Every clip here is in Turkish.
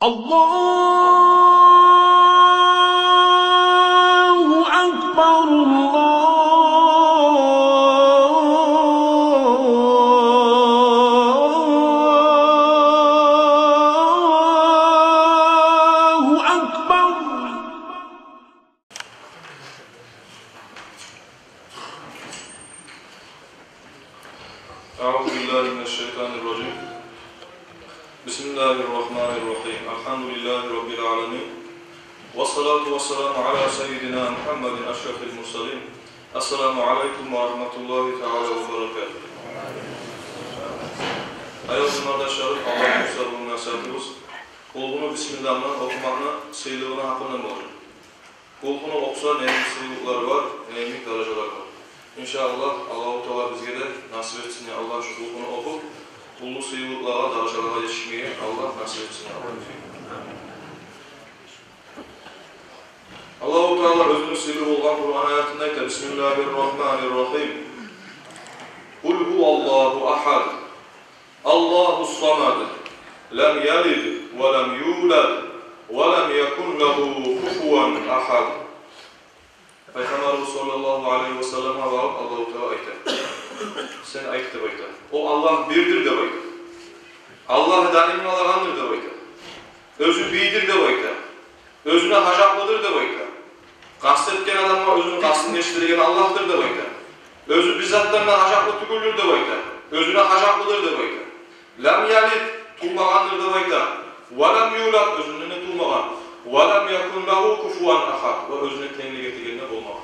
Allahu Ekber, Allahu Ekber. Euzubillahimineşşeytanirracim. Bismillahirrahmanirrahim. Elhamdülillahi Rabbil alemin. Ve salatu ve selamu ala seyyidina Muhammedin eşrefil mursalin. Esselamu aleyküm ve rahmetullahi teala ve berekatuhu. Aziz kardeşlerim, Allah'ın müstahını nasihatımız. Kulbunu Bismillah'la okumakla sıylığına hakkında mı olur? Kulunu okusa neymiş sıylığları var, neymiş dereceler var. İnşallah Allah-u Teala bizge de nasip etsin ya Allah şu kulunu okup kullu sıylığlara, derecelara yetişmeyi Allah nasip etsin ya Allah. Allah-u Teala özünü sıylığı olan Kur'an ayetindeyken Bismillahirrahmanirrahim. Kul huvallahu ahad, Allahus samad, lem yelid ve lem yulad ve lem yekun lehu kufuven ahad. Peygamberimiz sallallahu aleyhi ve sellem'e varıp Allah-u Teala ayette. Sen ayette bayta. O Allah birdir de bayta. Allah daim olağandır da bayta. Özü bidir de bayta. Özüne hacaplıdır da bayta. Kastetken adamma özünün kastını geçtirgen Allah'tır da bayta. Özü bizzatlarına hacaplı tüküldür de bayta. Özüne hacaplıdır da bayta. Lem yalid tulmağandır da bayta. Ve lem yulad özünün ne tulmağan. وَلَمْ يَكُنْ لَهُ كُفُوًا أَحَدٌ ve özüne kendine getirgenine olmak.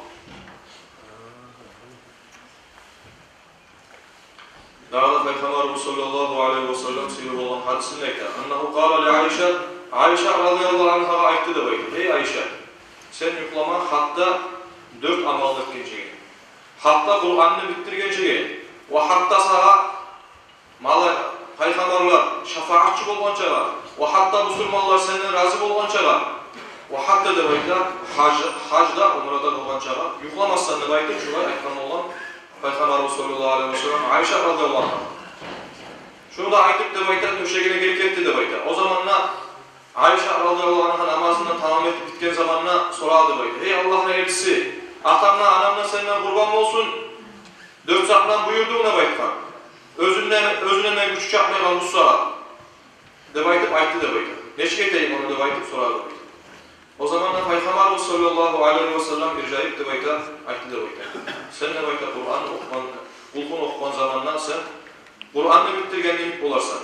Dağda Peygamberimiz sallallahu aleyhi ve sellem sihir olan hadisinde ekler. Annahu qala li Ayşe, Ayşe radıyallahu anh'a aytti de baydı. Ey Ayşe, sen yüklama hatta 4 amallık gençeği. Hatta Kur'an'ını bittirgençeği. Ve hatta sana Peygamberler şefaatçi bolğançalar. Ve hatta Müslümanlar senden razı bolğançalar. Ve hatta da bayda hacda, umrada bolğançalar. Yuklamazsan da bayda şulay aytkan olan Peygamberimiz sallallahu aleyhi ve sellem Ayşe radıyallahu anh. Şunu da aytıp da bayda döşegine gelip etti de bayda. O zamanla Ayşe radıyallahu anh'a namazından tamam etip bitken zamanla soradı bayda. Ey Allah'ın elçisi, atamla anamla senden kurban olsun. 4 saatden buyurduğuna bayda. Özüne güç çapmayan Musa debaytıp ayttı debaydı. Neşk eteyim onu debaytıp sorar debaydı. O zaman da Peygamberimiz sallallahu aleyhi ve sellem ircayip debayda ayttı debaydı. Sen debayda Kur'an'ı okuman, kulkun okuman zamandan sen Kur'an'ı bittirgen deyip olarsan.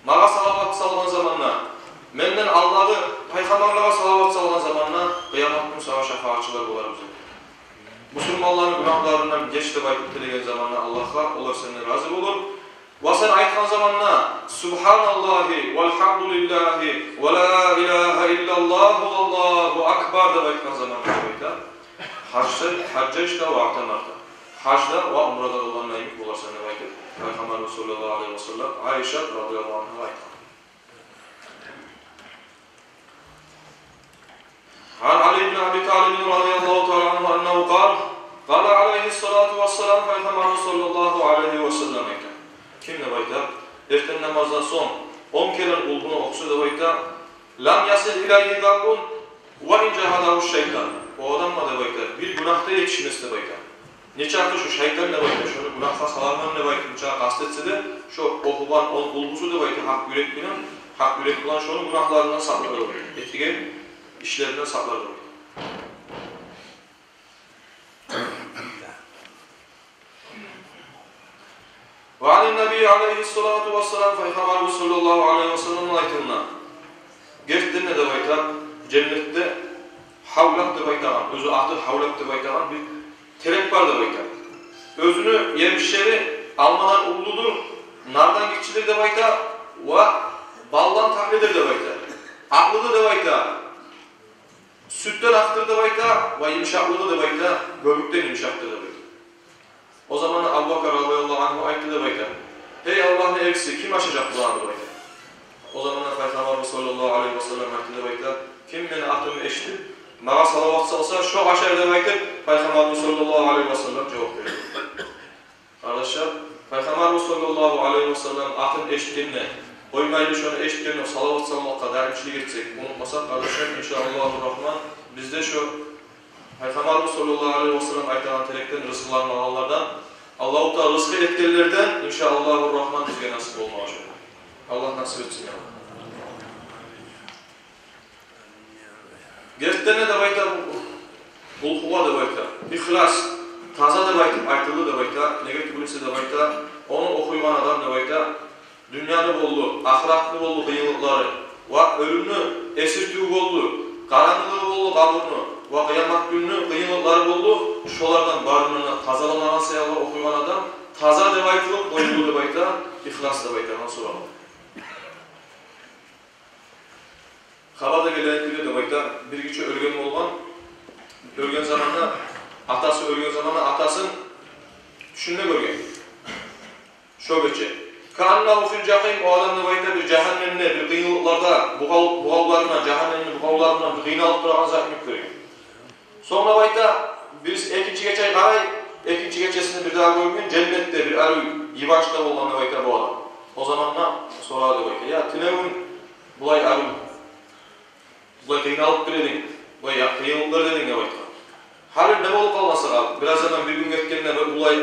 Mağa salavat salgan zamanla, menden Allah'ı Peygamberlere salavat salgan zamanla kıyamet Musa'ya şefaatçılar olar bize. Müslümanların günahlarından geç debayıp bitirgen zamanla Allah'a onlar senden razı olur. Ve sen aytkan zamanla Subhanallahi velhamdülillahi ve la ilahe illallahu Allahu akbar da aytkan zamanla debayda. Hacca işte ve ahtamarda. Hacda ve umrada olan neyip olar senden debayda. Peygamberimiz sallallahu aleyhi ve sellem Ayşe radıyallahu anh'a aytkan. عن علي بن أبي طالب رضي الله تعالى عنه أنه قال عليه الصلاة والسلام Peygamberimiz sallallahu aleyhi ve sellem kim ne bayta? Erten namazdan son 10 kere kulbunu okusu da bayta lam yasil ilayhi galbun ve incehadahu şeytan. O adamla da bayta bir günahta yetişmesi de bayta. Neçe hakkı şu şeytan ne bayta? Şöyle günahta salarman ne bayta? Neçe kastetse de şu okuban on kulbusu da bayta hak yürek bilen, hak yürek bilen şunu günahlarından saklar da bayta. Etkigen işlerinden saklar da bayta. Ve anin Nebi aleyhissalatu vesselam Peygamberimiz sallallahu aleyhi ve sellem'in aytılına gertlerine de bayta cennette havlak da bayta özü adı havlak da bayta bir terek var da bayta. Özünü yemişleri almadan uludur, nardan geçilir de bayta ve baldan tahlidir de bayta. Aklıdır da bayta. Sütten aktır da bayta ve yumuşaklığı da bayta, göbükten yumuşaktır da bayta. O zaman Abu Bakr radıyallahu anh'a aytti da bayta. Ey Allah'ın elçisi kim aşacak bu anı bayta? O zaman Peygamberimiz sallallahu aleyhi ve sellem aytti da bayta. Kim beni atımı eşti? Mağa salavat salsa şu aşağı da bayta. Peygamberimiz sallallahu aleyhi ve sellem cevap verir. Arkadaşlar, Peygamberimiz sallallahu aleyhi ve sellem atın eşitliğine Koymaylı şunu eşitlerini salavat salmakka daimçilik etsek, unutmasak kardeşlerim inşallahurrahman bizde şu Peygamberimiz sallallahu aleyhi ve sellem aytanan telekten rızklarını alanlardan Allah-u Teala rızkı etkenlerden inşallahurrahman bizge nasip olmağa şöyle. Allah nasip etsin ya. Gerçekten de bayta bulkuğa da bayta, ihlas, taza da bayta, aytılı da bayta, negatif bilirse de bayta, onu okuyman adam da bayta, dünyanı bollu, ahiratlı bollu kıyılıkları, ve ölümlü esirtüğü bollu, karanlığı bollu kaburnu, ve kıyamet gününü kıyılıkları bollu, şolardan barınına tazalamanan sayarlar okuyman adam, taza da baytılık, doyulu da bayta, ihlas da bayta, nasıl olur? Habada gelen gibi de bayta bir kişi ölgen olgan, ölgen zamanla atası ölgen zamanla atasın düşünme görgen. Şo geçe. Kanallahu fil cahim o adam da bayta bir cehennemde bir kıyılıklarda buğavlarına cehennemin buğavlarına bir kıynalıp duran zatını görüyor. Sonra bayta birisi ikinci geçe karay, ikinci geçesini bir daha görmeyin cennette bir arı yivaçta olan da bayta bu adam. O zamanla sonra da bayta ya tinevun bulay arı bulay kıynalıp biredin, bulay kıyılıklar dedin ya bayta. Halir ne bolup kalmasa kal, biraz hemen bir gün geçkenine bulay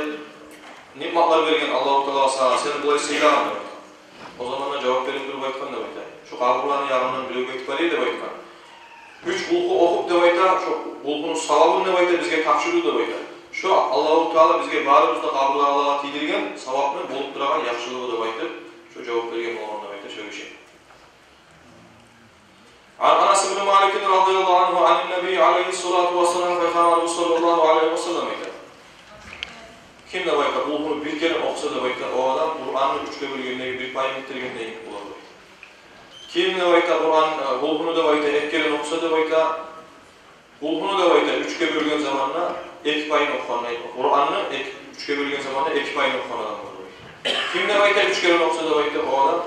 nimetler vergen Allah-u Teala sana, seni bulay seylahan da bayta. O zamanla cevap verin bir baytkan da bayta. Şu kaburların yağından bir ögötükariye de baytkan. 3 bulku okup da bayta, şu bulkunun savabını da bayta bizge kapşırdığı da bayta. Şu Allah-u Teala bizge varımızda kaburlar Allah'a tidirgen, savabını bolup duragan yakşılığı da bayta. Şu cevap vergen olan da bayta, şöyle şey. Anas ibn Malik radıyallahu anhu anin Nebi aleyhissalatu vesselam Peygamber sallallahu aleyhi ve sellem aytadi. Kim de bayka bulgunu bir kere okusa da bayka o adam Kur'an'ı 3'te bölgünde bir payını bitirgende olur. Kim de bayka Kur'an bulgunu da bayka ek kere okusa da bayka bulgunu da bayka 3'te bölgün zamanla ek payını okuyanlar. Kur'an'ı 3'te bölgün zamanla ek payını okuyan adam olur. Kim de bayka 3 kere okusa da bayka o adam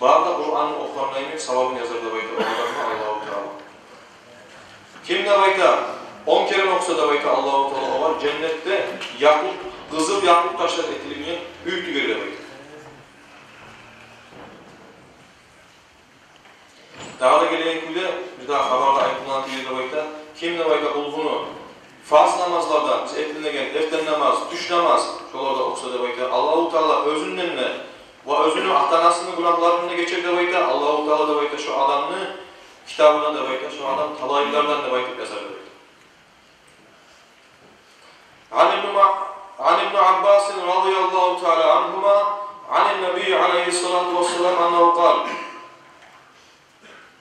Bağda Kur'an'ı okuyanlarının savabını yazar da bayta o adamı Allah-u Teala. Kim de bayta 10 kere okusa da bayta Allah-u Teala var. Cennette yakut, kızıl yakut taşlar etilmeyen büyük bir de bayta. Daha da gelen kuyda bir daha haberda ayıpılan de bayta. Kim de bayta bulgunu farz namazlardan, biz etlinegen, eften namaz, düş namaz, şolarda okusa da bayta Allah-u Teala özünden ve özünü atanasını günahlarını geçer de bayta Allah-u Teala da bayta şu adamını kitabına da bayta şu adam talaylardan da bayta yazar da bayta. An İbn Abbas radıyallahu teala anhuma an Nebi aleyhissalatu vesselam annahu kal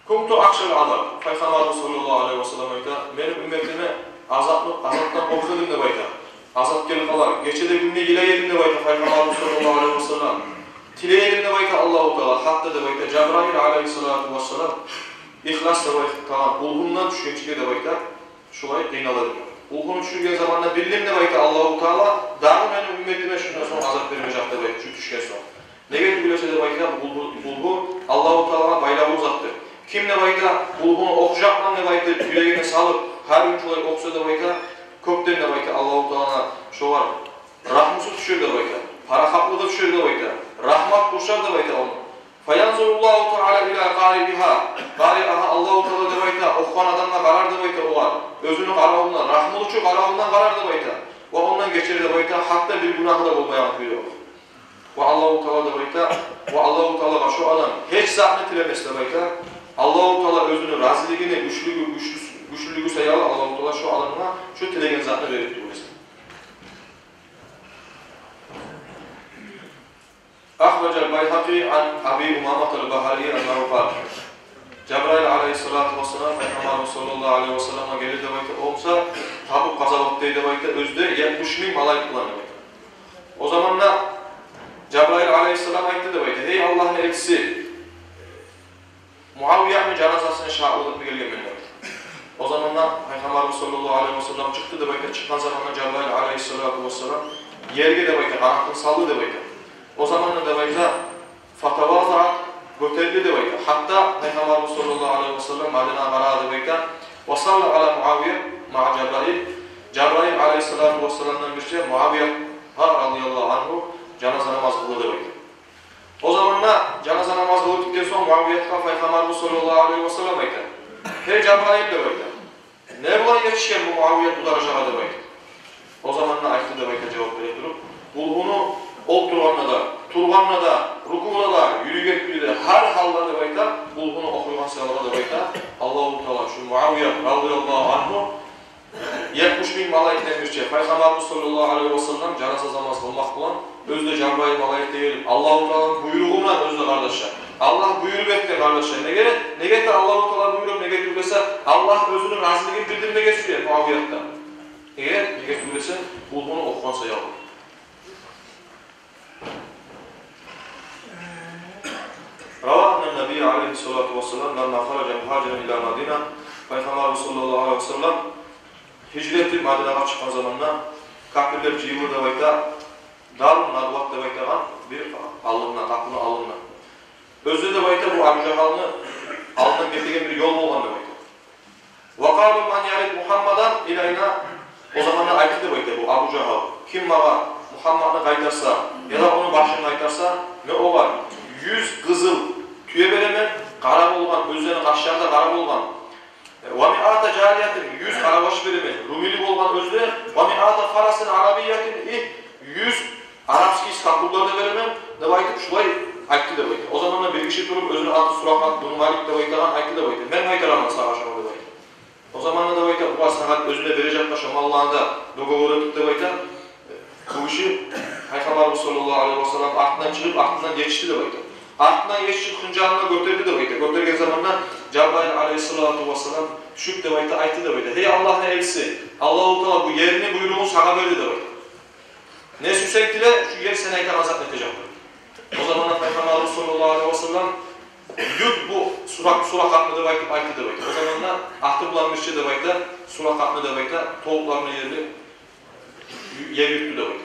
Kuntu akşal azab Peygamber sallallahu aleyhi ve sellem bayta benim ümmetime azaptan korkudım da bayta azap gelip kalar geçede günde gileyedim de bayta Peygamber sallallahu aleyhi ve sellem Tileyelim de bayta Allah-u Teala, hatta da bayta Cebrail aleyhissalatu vesselam İhlas da bayta, tamam, bulgundan düşkençike de bayta şulay kıynalarım. Bulgunu düşürgen zamanla bildim de bayta Allah-u Teala daha benim ümmetime şundan sonra azap vermeyecek de bayta, şu düşken sonra. Ne geldi bilese de bayta bulgu Allah-u Teala'na bayrağı uzattı. Kim de bayta bulgunu okuyacakla ne bayta yüreğine salıp her gün şulay okusa da bayta kökten de bayta Allah-u Teala'na şu var, rahmusu düşür de bayta. Para kaplı da düşür de bayta. Rahmat kurşar da bayta onu. Fayanzurullahu Teala ila qari'iha. Qari'aha Allah-u Teala da bayta. Okuyan adamla karar da bayta o var. Özünü karavundan, rahmuluçu karavundan karar da bayta. Ve ondan geçer de bayta. Hatta bir günahı da bulmayan buyuruyor. Ve Allah-u Teala da bayta. Ve Allah-u Teala şu adam hiç zahmet tilemez de bayta. Allah-u Teala özünü raziliğini, güçlülüğü sayalı Allah-u Teala şu adamına şu tilegen zahmet verip durur. أخرج البيهقي عن أبي أمامة البهلي أنه قال Cebrail aleyhissalatu vesselam Peygamber sallallahu aleyhi ve sellem'e gelir de bayta olsa Tabuk kazalıktaydı bayta özde 70 bin malayık kullandı bayta. O zamanla Cebrail aleyhisselam ayıttı da bayta hey Allah'ın elçisi Muaviye'nin cenazasına şahit mı gelgen bayta. O zamanla Peygamber sallallahu aleyhi ve sellem çıktı da bayta çıkan zamanla Cebrail aleyhissalatu vesselam yerge de bayta kanatını saldı da bayta. O zamanla da bayta fatavaza göterdi de bayta. Hatta Peygamber sallallahu aleyhi ve sellem Madina qarada bayta ve sallallahu ala Muaviye ma'a Cebrail aleyhissalatu vesselam'dan bir şey Muaviye radıyallahu anhu cenaze namazı kıldı bayta. O zamanla canaza namazı o'ttikten so'ng Muaviyatga Payg'ambarimiz sollallohu alayhi vasallam aytadi. Hey Cebrail deb aytadi. Ne bilan yetishgan bu Muaviyat bu darajaga deb aytadi. O zamanla aytdi deb aytadi javob berib turib, bulg'uni o'tirganida da, turganida da, rukuda da, yürüyen kuyda har holda deb aytadi, bulg'uni o'qigan savolga deb aytadi. Alloh taolo shu Muaviyat radhiyallohu anhu 70 bin malaikten bir şey. Peygamberimiz sallallahu aleyhi ve sellem canaza namazı kılmak bilan özde Cebrail malaikte gelip Allahu Teala'nın buyruğundan özde kardeşler. Allah buyurup etti kardeşler. Ne getir Allahu Teala buyurup ne getirirse Allah özünün razılığını bildirmeye sürüyor Muaviyat'ta. Eğer ne getirirse bunu okuyansa yavrum. Ravahna Nebi aleyhissalatu vesselam lamma kharaca muhaciren ila Madina Peygamberimiz sallallahu aleyhi ve sellem hicretli Madine'ye çıkan zamanla kafirler cihur devayta Darun Nadvat devaytagan bir alınma, kapını alınma. Özde devayta bu Abu Cehal'ını alından getirgen bir yol olan devayta. Vakalu man yarid Muhammadan ilayna o zamanla ayet devayta bu Abu Cehal. Kim bana Muhammed'ı kaytarsa ya da onun başını kaytarsa ne o var? 100 kızıl tüye veremem, kara olgan, özlerinin aşağıda kara olgan. وَمِعَاتَ جَارِيَةٍ 100 arabaş verimi, Rumilik olan özler, وَمِعَاتَ فَرَسٍ عَرَبِيَّةٍ 100 Arapski istakullarda veremem, de baytıp şulay ayıktı da baytı. O zamanlar bir kişi durup özünü altı surakat, bunu malik de baytılan ayıktı da baytı. Ben baytılanla savaşama da baytı. O zamanlar da baytı, bu aslahat özüne verecek başım Allah'ında dogoğura tut da baytı. Bu işi Peygamberimiz sallallahu aleyhi ve sellem aklından çıkıp aklından geçti de baytı. Ardından geçti hıncağına götürdü de baytı. Götürgen zamanlar Cebrail aleyhissalatu vesselam düşüp de baytı ayıttı da baytı. Hey Allah'ın elçisi, Allah-u Teala bu yerini buyruğunu sana verdi de baytı. Ne süsek dile şu yer seni ayten azap edecek. O zamanlar Peygamberimiz sallallahu aleyhi ve sellem yut bu surakatını da baytı ayıttı da baytı. O zamanlar ahtı bulanmışçı da baytı, surakatını da baytı, toğuklarını yer yuttu da baytı.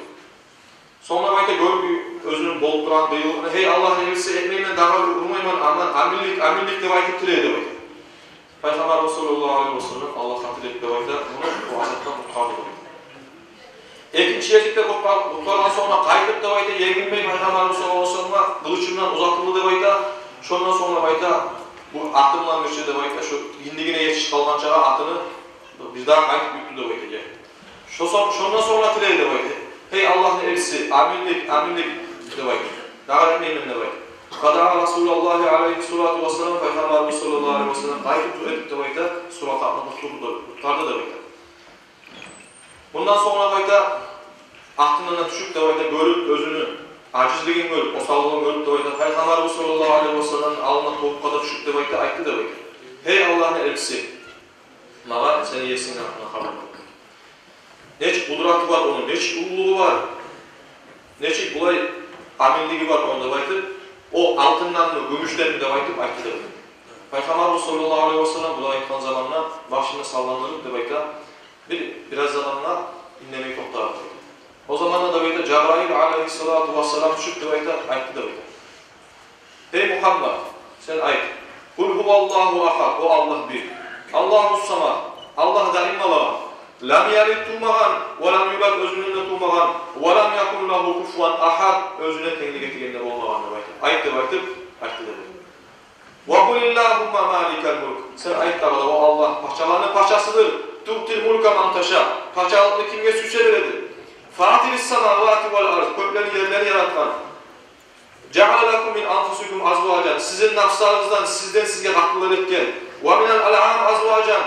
Sonra baytı görüp özünün bolup duran dıyılığını, hey Allah'ın elçisi ekmeğinden daha vurmayman aman amillik de baytı tire de baytı. Peygamberimiz sallallahu aleyhi ve sellem Allah katil etti de baytı, bunu bu azaptan kurtardı da baytı. İkinci Yezid'de kurtardan sonra kayıtıp da baytı, yegilmeyi Peygamberimiz sallallahu aleyhi ve sellem'e kılıçından uzatıldı da baytı. Şondan sonra baytı, bu aklımdan bir şey de baytı, şu hindigine yetiş kalgan çağa atını bir daha kayıtıp yuttu da baytı. Şondan sonra tire de baytı. Hey Allah'ın elçisi, aminlik de baytı. Daha etmeyin de baytı. Kadar Resulullah aleyhissalatu vesselam Peygamberimiz sallallahu aleyhi ve sellem kayıtıp edip de baytı, surakatını kurtardı da baytı. Bundan sonra baytı aklından düşüp de baytı görüp özünü, acizliğini görüp, osallığını görüp de baytı Peygamberimiz sallallahu aleyhi ve sellem'in alnına toğuk kadar düşüp de baytı ayıttı da baytı. Hey Allah'ın elçisi, bana seni yesin aklına haber ver. Neçik kudratı var onun, neçik ululuğu var, neçik bulay aminliği var onda baytı. O altından mı, gümüşten mi de baytı ayıttı da baytı. Peygamberimiz sallallahu aleyhi ve sellem bu da ayıttan zamanla başını sallandırıp da baytı biraz zamanla dinlemeyi toplardı. O zamanla da baytı Cebrail aleyhissalatu vesselam düşüp de baytı ayıttı da baytı. Ey Muhammed sen ayıt. Kul huvallahu ahad, o Allah bir. Allahu samad, Allah daim olan. Lam yalid tuğmagan, ve lam yulad özününde tuğmagan, ve lam yakun lahu kufuvan ahad özüne tengli getirgenler olmagan da baytı. Ayıt da baytı, ayıttı da baytı. Ve kulillahumma malikel mulk. Sen ayıt da o Allah paçalarının paçasıdır. Tu'til mulka man tasha. Paçalıklı kimge süse veredir. Fatiris semavati vel arz. Kökleri yerleri yaratkan. Ceale lekum min anfusikum azvacan. Sizin nafslarınızdan sizden sizge haklılar etken. Ve minel al'am azvacan.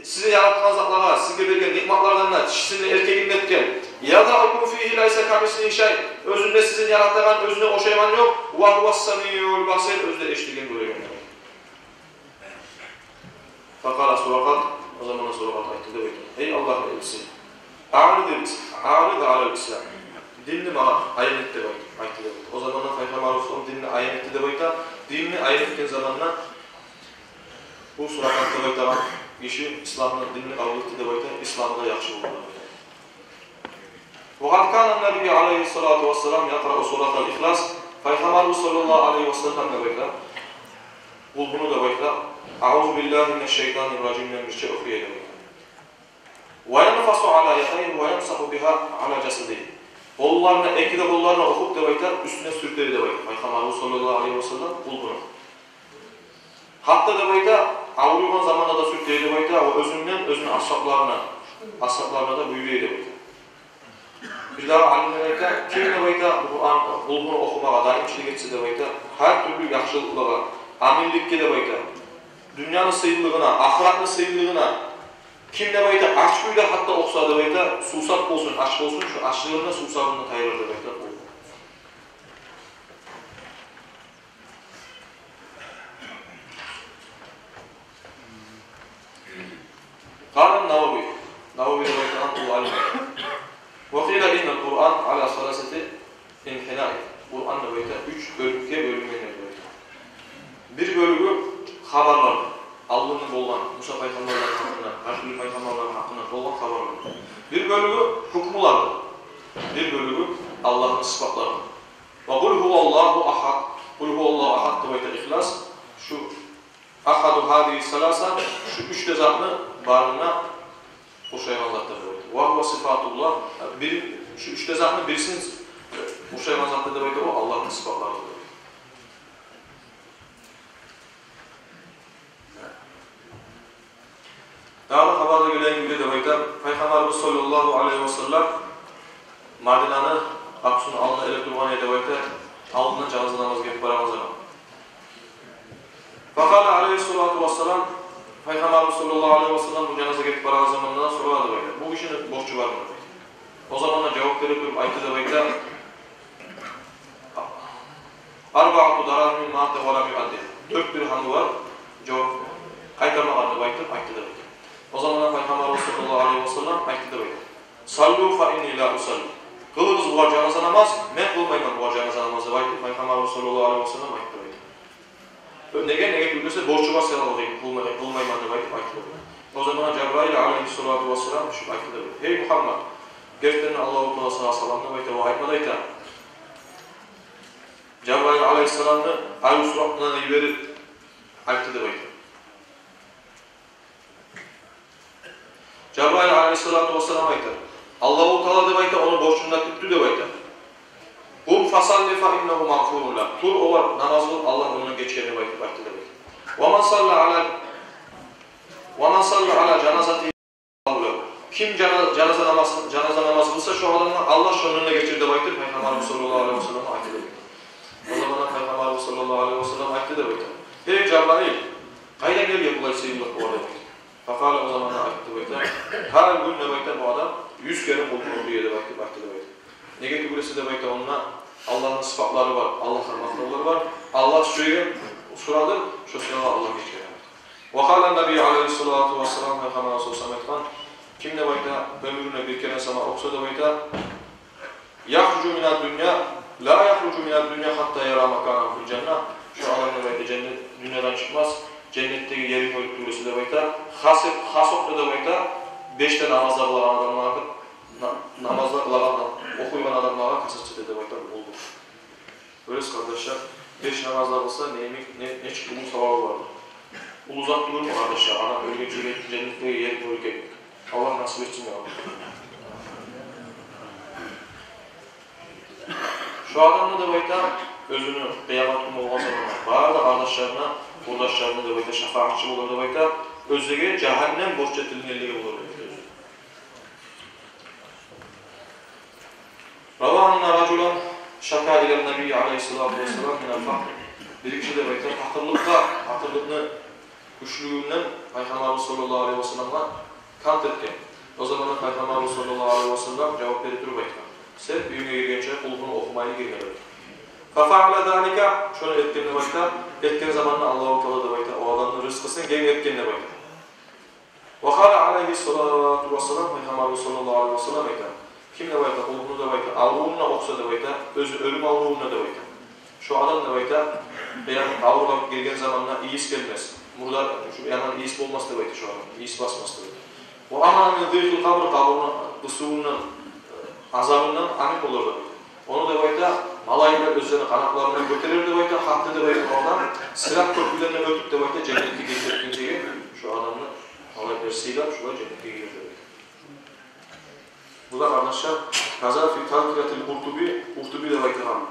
Sizi yaratkan zatlara, sizge bergen nikmatlardan da dişisini erkeğin etken. Yada'ukum fihi laysa kamislihi şey. Özünde sizin yarattığın özünde o şeyman yok. Ve huves-semî'ul basîr. Özünde eşliğin görüyor. Fakala surakat. O zaman surakat ayıttı da baytı. Ey Allah'ın elçisi. A'rid alel İslam. Dinni bana ayın etti de baytı. Ayıttı da baytı. O zaman Peygamber Resulüm dinni ayın etti de baytı. Dinni ayın ettiğin zamanla bu surakatta baytı kişi İslam'ın dinini kabul etti de baytı. İslam'ı da yakşı buldu. وَقَدْ كَانَ النَّبِيُّ عَلَيْهِ الصَّلَاةُ وَالسَّلَامُ يَقْرَأُ سُورَةَ الْإِخْلَاصِ Peygamber sallallahu aleyhi ve sellem de baytı. Bunu da baytı. A'udhu billahi mineşşeytanirracim'den bir şey okuyayım. وَيَنْفَصُ عَلَى يَدَيْهِ وَيَمْسَحُ بِهَا عَلَى جَسَدِهِ Kollarına, ekide kollarına okup dep aytar, üstüne sürteli dep aytar. Peygamberimiz sallallahu aleyhi ve sellem bulgunu. Hatta dep aytar, ağrıgan zamanda da sürteli dep aytar, o özünün ashablarına da buyuruyor dep aytar. Bir daha alimler aytar, kim dep aytar, Kur'an bulgunu okumaga daimçilik etse dep aytar, her türlü yaxşılıklara, amillikке dep aytar, dünyanın sıyıllığına, ahiratın sıyıllığına, kim dep aytar, aç güyle hatta oksa dep aytar, susat bolsun, aç bolsun, şu açlığına susabını tayyor dep aytar. قال النووي dep aytar, bu alim. وقيل إن القرآن على ثلاثة انحناء. Kur'an dep aytar, 3 bölükке bölüngen dep aytar. Bir bölügü habarlar, Allah'ın bolgan, Musa peygamberlerin hakkında, başka peygamberlerin hakkında bolgan habarlar. Bir bölügü hukmular, bir bölügü Allah'ın sıfatları. Ve kul huvallahu ahad, kul huvallahu ahad dep aytar İhlas. Şu ahadu hadihi salasa, şu 3 de zatını barına oşaygan zatlar dep aytar. Ve huve sıfatullah, şu 3 de zatını birisini oşaygan zatlar dep aytar, o Allah'ın sıfatları. Dağda habarda gelen gibi dep aytar, Peygamberimiz sallallahu aleyhi ve sellem Madinanı Aksu'nun alnına ele durgan dep aytar, aldından canaza namazı gelip baramaz zaman. Fakala aleyhissalatu vesselam, Peygamberimiz sallallahu aleyhi ve sellem bu canaza gelip baramaz zamanından sonra dep aytar. Bu kişinin borcu var mı? O zamanla cevap verip durup aytı dep aytar, Arba'atu darahmin ma'te ve lam yu'addi. 4 dirhamı var, cevap kaytarmalarını dep aytır, aytı dep aytar. O zaman Peygamberimiz sallallahu aleyhi ve sellem aytdı dep aytar. Sallu fa inni la usalli. Kılınız bu canaza namaz, men kılmayman bu canaza namazı dep aytır. Peygamberimiz sallallahu aleyhi ve sellem aytdı dep aytar. Nege bilirse borcu var sen alayım, kılmayman dep aytır, aytdı dep aytar. O zaman Cebrail aleyhissalatu vesselam şu aytdı dep aytar. Hey Muhammed, gerçekten Allahu Teala sallallahu aleyhi ve sellem aytmadı aytar. Cebrail aleyhisselam'ı ay suratından ileri aytdı dep aytar. Cebrail aleyhissalatu vesselam aytar. Allahu Teala dep aytar, onu borçundan tuttu dep aytar. Kum fasalli fa innehu mağfurun lak. Tur o var namaz kıl, Allah onun geçeceğini aytdı dep aytar. Ve men salla ala cenazati Allah. Kim cenaze namazı kılsa şu adamla Allah şonuna geçir dep aytar. Peygamberimiz sallallahu aleyhi ve sellem aytdı dep aytar. O zaman Peygamberimiz sallallahu aleyhi ve sellem aytdı dep aytar. Hey Cebrail, kaydan geliyor bulay sıyırlık bu adam. Fakal o zaman aytdı dep aytar. Her gün dep aytar bu adam 100 kere kulun olduğu yerde aytdı dep aytar. Nege ki burası dep aytar onunla Allah'ın sıfatları var, Allah'ın mahlukları var. Allah şöyle suradır, şu sırada Allah geçer. Ve kâlen Nebi aleyhissalatu vesselam Peygamberimiz sallallahu aleyhi ve sellem kim dep aytar ömrüne bir kere sama oksa dep aytar. Yahrucu mined dünya la yahrucu mined dünya hatta yara makanahu fil cennet. Şu adam dep aytar cennet dünyadan çıkmaz. Cennetteki yerin koyup durursa dep aytar. Hasopta dep aytar. 5'te namazlar kılan adamlara, okuygan adamlara kasıtçı dep aytar oldu. Öylesi kardeşler, 5 namazlar kılsa ne çıktı bu sevabı vardır. Uluzak durur mu kardeşler? Ana ölgeci cennetteki yerin koyup etmek. Allah nasip etsin ya. Şu adamla dep aytar özünü kıyamet günü olgan zamanlar barda kardeşlerine, kurdaşlarına dep aytar şefaatçi bolur dep aytar. Özüge cehennem borç etilgenligi bolur. Ravanna raculan şaka ile Nebi aleyhissalatu vesselam minel fakr. Bir kişi dep aytar fakırlıkны güçlüğünden Peygamberimiz sallallahu aleyhi ve sellem'e kant etken. O zaman Peygamberimiz sallallahu aleyhi ve sellem cevap verip durup aytkan. Sen uyuna girgençe kulunu okumayı girmedi. Fafa'ala zalika şunu etken dep aytar. Etken zamanla Allahu Teala dep aytar. O adamın rızkısını gen etken dep aytar. Ve kâle aleyhissalatu vesselam Peygamberimiz sallallahu aleyhi ve sellem aytar. Kim dep aytar? Kulunu dep aytar. Ağrıuna oksa dep aytar. Özü ölüm ağrıuna dep aytar. Şu adam dep aytar. Ağrığa girgen zamanla iyis gelmez. Murdar şu yanan iyis bolmaz dep aytar şu adam. İyis basmaz dep aytar. Ve amana min zîfil kabr kabrına ısığından azabından amin olur dep aytar. Onu dep aytar. Malaylar özlerinin kanatlarına götürür dep aytar. Hatta dep aytar oradan sırat köprülerinden ötüp dep aytar cennetlik geçirdiğinde şu adamı malaylar silap şular cennetlik girer dep aytar. Bu da kardeşler Nazar fi Talqiyatil Qurtubi deb aytgan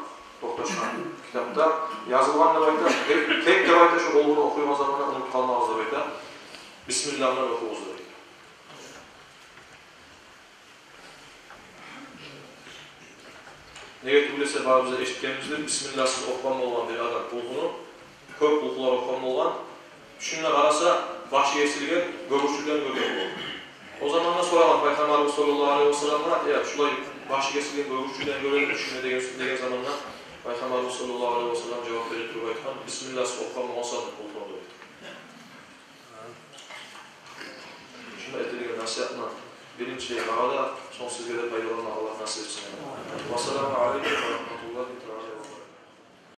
to'xtashgan kitobda yozilgan deb aytadi. Tek deb aytadi shu bo'lg'ini o'qiymiz zamanda unutib qolmaymiz deb aytadi. Bismillah bilan o'qiymiz deb aytadi. Nega degilsa ba'zi eshitganimizda bismillahsiz o'qigan bo'lgan bir odam bo'lg'ini ko'p o'qlar o'qigan bo'lgan. Shunga qarasa boshiga esilgan go'g'irchilarni ko'rgan bo'ldi. O zamandan so'ragan Payg'ambarimiz sollallohu alayhi vasallamdan, "Ya, shulay boshiga esilgan go'g'irchilarni ko'rgan shunga degan zamonda Payg'ambarimiz sollallohu alayhi vasallam javob berib turib aytgan, "Bismillahsiz o'qigan oson bo'ldi" dedi. Shunda aytilgan nasihatni birinchi ma'noda son sizga foydalanmoq Alloh nasib etsin. Assalomu alaykum.